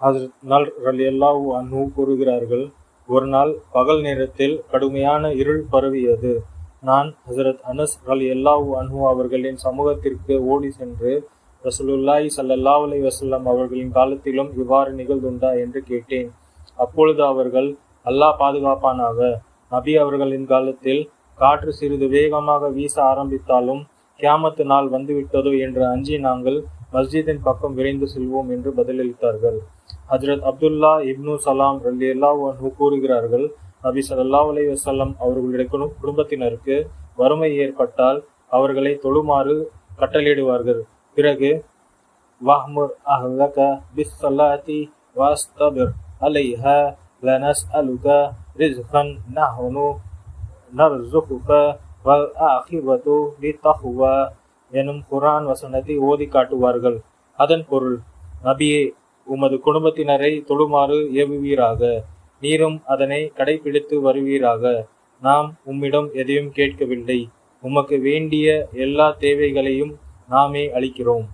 ஹஜ்ரத் நல் ரலியல்லாஹு அன்ஹு கூறுகிறார்கள், ஒரு நாள் பகல் நேரத்தில் கடுமையான இருள் பரவியது. நான் ஹஜ்ரத் அனஸ் ரலியல்லாஹு அன்ஹு அவர்களின் சமூகத்திற்கு ஓடி சென்று, ரசூலுல்லாஹி ஸல்லல்லாஹு அலைஹி வஸல்லம் அவர்களின் காலத்திலும் இவ்வாறு நிகழ்ந்துண்டா என்று கேட்டேன். அப்பொழுது அவர்கள், அல்லாஹ் பாதுகாப்பானாக, நபி அவர்களின் காலத்தில் காற்று சிறிது வேகமாக வீச ஆரம்பித்தாலும் கியாமத்து நாள் வந்துவிட்டதோ என்று அஞ்சி நாங்கள் மஸ்ஜிதின் பக்கம் விரைந்து செல்வோம் என்று பதிலளித்தார்கள். ஹஜ்ரத் அப்துல்லா இப்னு சலாம் ரலியல்லாஹு அன்ஹு கூறுகிறார்கள், நபி ஸல்லல்லாஹு அலைஹி வஸல்லம் அவர்களுடைய குடும்பத்தினருக்கு வறுமை ஏற்பட்டால் அவர்களை தொழுமாறு கட்டளையிடுவார்கள். பிறகு வஹ்முர் அஹ்லக பிஸ்ஸலாத்தி வஸ்தபிர் அலைஹா லனஸ்அலுக ரிஸ்கன் நஹ்னு நர்சுகுக வல் ஆகிபத்து லித்தஹ்வா எனும் குர்ஆன் வசனத்தை ஓதி காட்டுவார்கள். அதன் பொருள், நபியே, உமது குடும்பத்தினரை தொழுமாறு ஏவுவீராக, நீரும் அதனை கடைபிடித்து வருவீராக. நாம் உம்மிடம் எதையும் கேட்கவில்லை, உமக்கு வேண்டிய எல்லா தேவைகளையும் நாமே அளிக்கிறோம்.